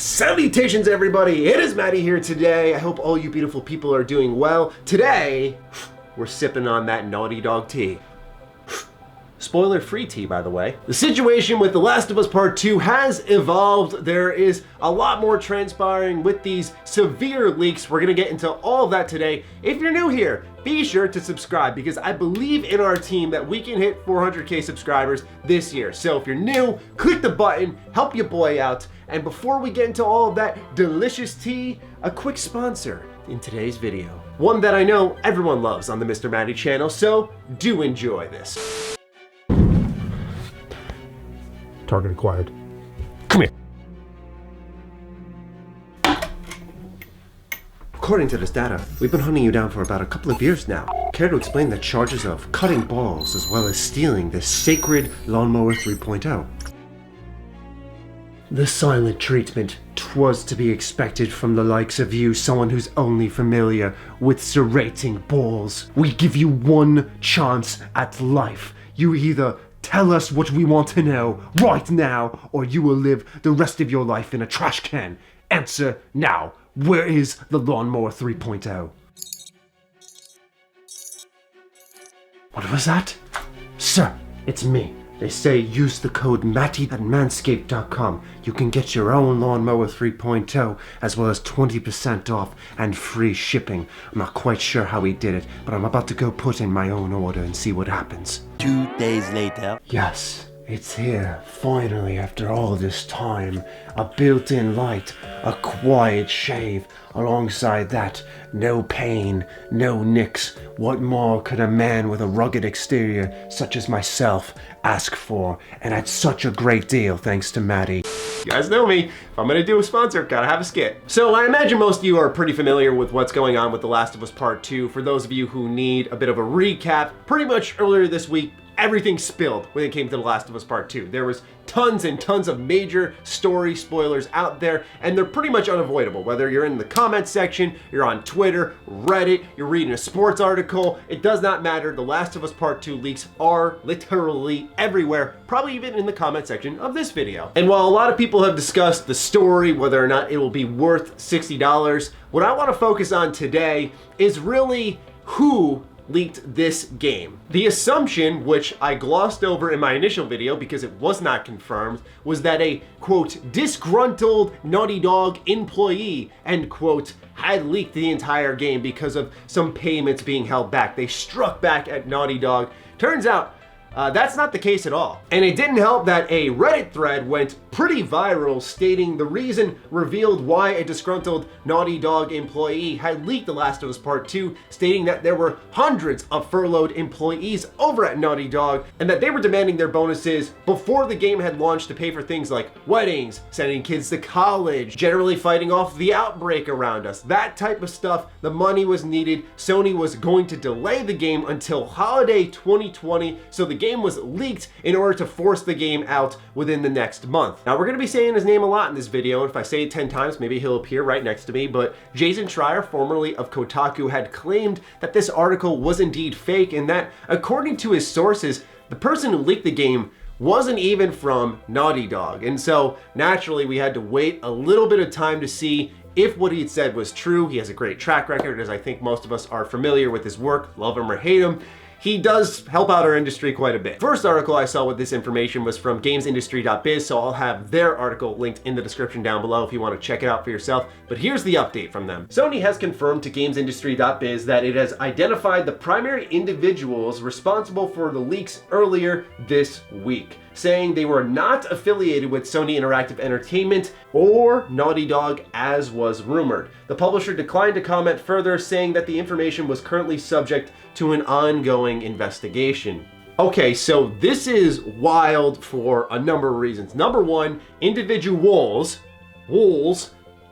Salutations everybody, it is Matty here today. I hope all you beautiful people are doing well. Today, we're sipping on that Naughty Dog tea. Spoiler-free tea, by the way. The situation with The Last of Us Part 2 has evolved. There is a lot more transpiring with these severe leaks. We're gonna get into all of that today. If you're new here, be sure to subscribe because I believe in our team that we can hit 400K subscribers this year. So if you're new, click the button, help your boy out. And before we get into all of that delicious tea, a quick sponsor in today's video. One that I know everyone loves on the Mr. Matty channel, so do enjoy this. Target acquired. Come here. According to this data, we've been hunting you down for about a couple of years now. Care to explain the charges of cutting balls as well as stealing this sacred Lawnmower 3.0? The silent treatment, 'twas to be expected from the likes of you, someone who's only familiar with serrating balls. We give you one chance at life. You either tell us what we want to know right now, or you will live the rest of your life in a trash can. Answer now. Where is the Lawnmower 3.0? What was that? Sir, it's me. They say use the code Matty at manscaped.com. You can get your own Lawnmower 3.0 as well as 20% off and free shipping. I'm not quite sure how he did it, but I'm about to go put in my own order and see what happens. 2 days later. Yes, it's here, finally, after all this time. A built-in light, a quiet shave. Alongside that, no pain, no nicks. What more could a man with a rugged exterior such as myself ask for? And at such a great deal, thanks to Matty. You guys know me, if I'm gonna do a sponsor, gotta have a skit. So I imagine most of you are pretty familiar with what's going on with The Last of Us Part 2. For those of you who need a bit of a recap, pretty much earlier this week, everything spilled when it came to The Last of Us Part 2. There was tons and tons of major story spoilers out there, and they're pretty much unavoidable. Whether you're in the comments section, you're on Twitter, Reddit, you're reading a sports article, it does not matter. The Last of Us Part 2 leaks are literally everywhere, probably even in the comment section of this video. And while a lot of people have discussed the story, whether or not it will be worth $60, what I want to focus on today is really who leaked this game. The assumption, which I glossed over in my initial video because it was not confirmed, was that a, quote, disgruntled Naughty Dog employee, end quote, had leaked the entire game because of some payments being held back. They struck back at Naughty Dog. Turns out, that's not the case at all. And it didn't help that a Reddit thread went pretty viral stating the reason revealed why a disgruntled Naughty Dog employee had leaked The Last of Us Part 2, stating that there were hundreds of furloughed employees over at Naughty Dog and that they were demanding their bonuses before the game had launched to pay for things like weddings, sending kids to college, generally fighting off the outbreak around us. That type of stuff, the money was needed. Sony was going to delay the game until holiday 2020, so the game was leaked in order to force the game out within the next month. Now we're going to be saying his name a lot in this video, and if I say it 10 times, maybe he'll appear right next to me, but Jason Schreier, formerly of Kotaku, had claimed that this article was indeed fake and that, according to his sources, the person who leaked the game wasn't even from Naughty Dog. And so naturally we had to wait a little bit of time to see if what he'd said was true. He has a great track record, as I think most of us are familiar with his work, love him or hate him. He does help out our industry quite a bit. First article I saw with this information was from gamesindustry.biz, so I'll have their article linked in the description down below if you want to check it out for yourself. But here's the update from them. Sony has confirmed to gamesindustry.biz that it has identified the primary individuals responsible for the leaks earlier this week, saying they were not affiliated with Sony Interactive Entertainment or Naughty Dog as was rumored. The publisher declined to comment further, saying that the information was currently subject to an ongoing investigation. Okay, so this is wild for a number of reasons. Number one, individuals,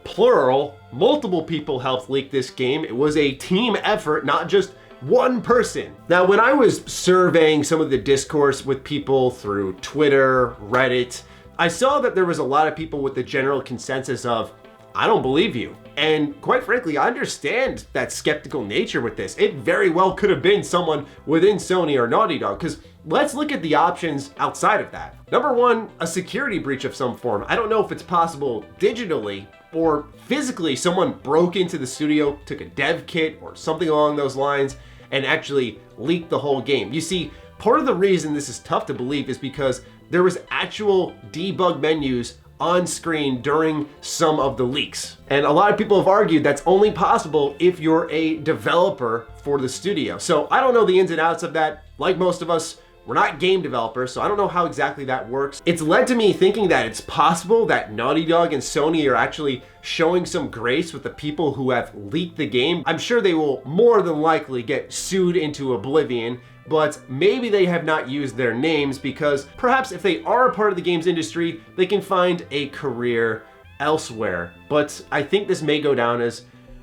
plural, multiple people helped leak this game. It was a team effort, not just one person. Now, when I was surveying some of the discourse with people through Twitter, Reddit, I saw that there was a lot of people with the general consensus of, I don't believe you. And quite frankly, I understand that skeptical nature with this. It very well could have been someone within Sony or Naughty Dog, because let's look at the options outside of that. Number one, a security breach of some form. I don't know if it's possible digitally or physically. Someone broke into the studio, took a dev kit or something along those lines, and actually leaked the whole game. You see, part of the reason this is tough to believe is because there was actual debug menus on screen during some of the leaks. And a lot of people have argued that's only possible if you're a developer for the studio. So I don't know the ins and outs of that. Like most of us, we're not game developers, so I don't know how exactly that works. It's led to me thinking that it's possible that Naughty Dog and Sony are actually showing some grace with the people who have leaked the game. I'm sure they will more than likely get sued into oblivion, but maybe they have not used their names because perhaps if they are a part of the games industry, they can find a career elsewhere. But I think this may go down as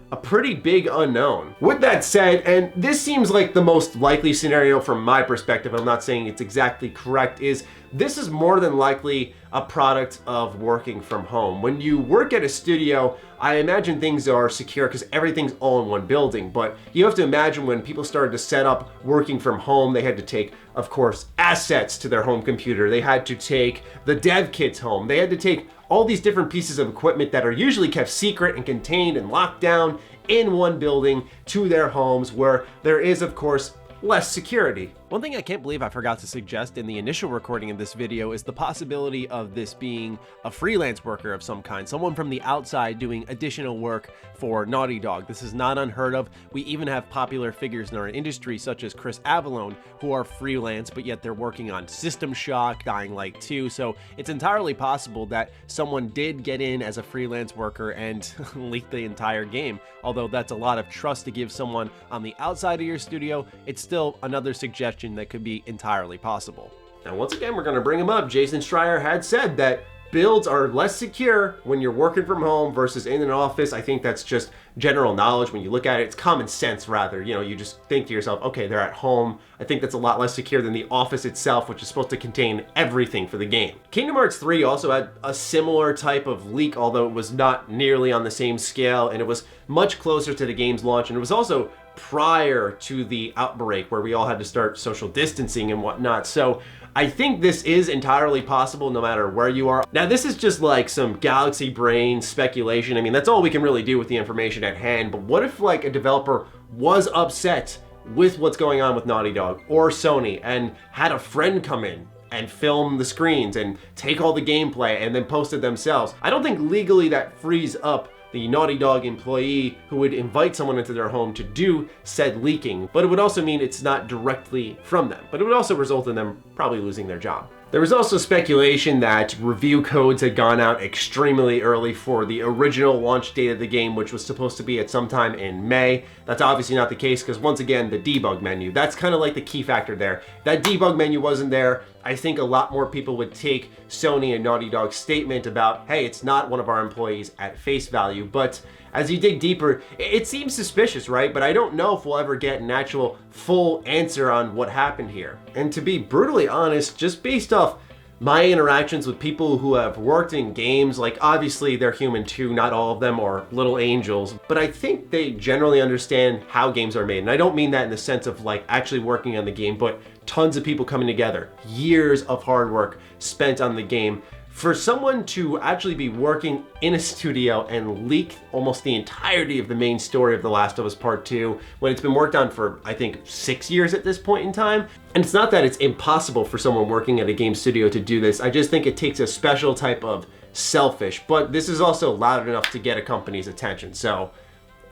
a pretty big unknown. With that said, and this seems like the most likely scenario from my perspective, I'm not saying it's exactly correct, is this is more than likely a product of working from home. When you work at a studio, I imagine things are secure because everything's all in one building, but you have to imagine when people started to set up working from home, they had to take, of course, assets to their home computer. They had to take the dev kits home. They had to take all these different pieces of equipment that are usually kept secret and contained and locked down in one building to their homes, where there is, of course, less security. One thing I can't believe I forgot to suggest in the initial recording of this video is the possibility of this being a freelance worker of some kind, someone from the outside doing additional work for Naughty Dog. This is not unheard of. We even have popular figures in our industry such as Chris Avallone who are freelance, but yet they're working on System Shock, Dying Light 2, so it's entirely possible that someone did get in as a freelance worker and leak the entire game. Although that's a lot of trust to give someone on the outside of your studio, it's still another suggestion that could be entirely possible. Now, once again, we're going to bring him up. Jason Schreier had said that builds are less secure when you're working from home versus in an office. I think that's just general knowledge. When you look at it, it's common sense rather. You know, you just think to yourself, okay, they're at home. I think that's a lot less secure than the office itself, which is supposed to contain everything for the game. Kingdom Hearts 3 also had a similar type of leak, although it was not nearly on the same scale, and it was much closer to the game's launch, and it was also prior to the outbreak where we all had to start social distancing and whatnot. So I think this is entirely possible no matter where you are. Now, this is just like some galaxy brain speculation. I mean, that's all we can really do with the information at hand. But what if like a developer was upset with what's going on with Naughty Dog or Sony and had a friend come in and film the screens and take all the gameplay and then post it themselves? I don't think legally that frees up the Naughty Dog employee who would invite someone into their home to do said leaking, but it would also mean it's not directly from them, but it would also result in them probably losing their job. There was also speculation that review codes had gone out extremely early for the original launch date of the game, which was supposed to be at some time in May. That's obviously not the case because, once again, the debug menu, that's kind of like the key factor there. That debug menu wasn't there. I think a lot more people would take Sony and Naughty Dog's statement about, hey, it's not one of our employees at face value. But as you dig deeper, it seems suspicious, right? But I don't know if we'll ever get an actual full answer on what happened here. And to be brutally honest, just based off my interactions with people who have worked in games, like obviously they're human too, not all of them are little angels, but I think they generally understand how games are made. And I don't mean that in the sense of like actually working on the game, but tons of people coming together, years of hard work spent on the game. For someone to actually be working in a studio and leak almost the entirety of the main story of The Last of Us Part 2, when it's been worked on for, I think, 6 years at this point in time. And it's not that it's impossible for someone working at a game studio to do this. I just think it takes a special type of selfish, but this is also loud enough to get a company's attention. So,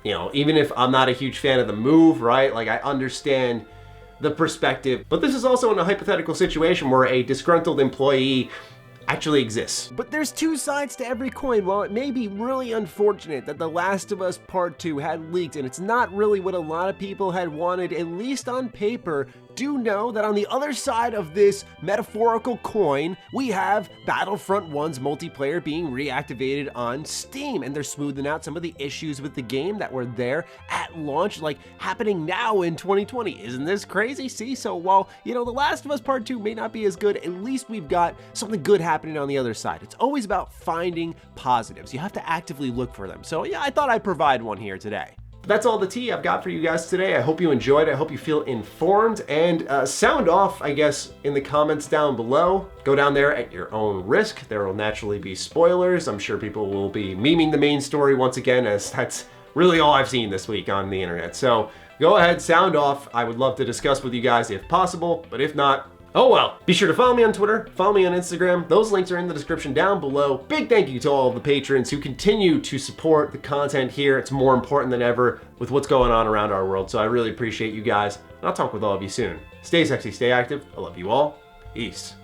you know, even if I'm not a huge fan of the move, right? Like, I understand the perspective, but this is also in a hypothetical situation where a disgruntled employee actually exists. But there's two sides to every coin. While it may be really unfortunate that The Last of Us Part 2 had leaked and it's not really what a lot of people had wanted, at least on paper, do know that on the other side of this metaphorical coin, we have Battlefront 1's multiplayer being reactivated on Steam, and they're smoothing out some of the issues with the game that were there at launch, like happening now in 2020. Isn't this crazy? See, so while, The Last of Us Part 2 may not be as good, at least we've got something good happening on the other side. It's always about finding positives. You have to actively look for them. So yeah, I thought I'd provide one here today. That's all the tea I've got for you guys today. I hope you enjoyed it. I hope you feel informed, and sound off, I guess, in the comments down below. Go down there at your own risk. There will naturally be spoilers. I'm sure people will be memeing the main story once again, as that's really all I've seen this week on the internet. So go ahead, sound off. I would love to discuss with you guys if possible, but if not, oh well. Be sure to follow me on Twitter, follow me on Instagram. Those links are in the description down below. Big thank you to all of the patrons who continue to support the content here. It's more important than ever with what's going on around our world. So I really appreciate you guys, and I'll talk with all of you soon. Stay sexy, stay active. I love you all. Peace.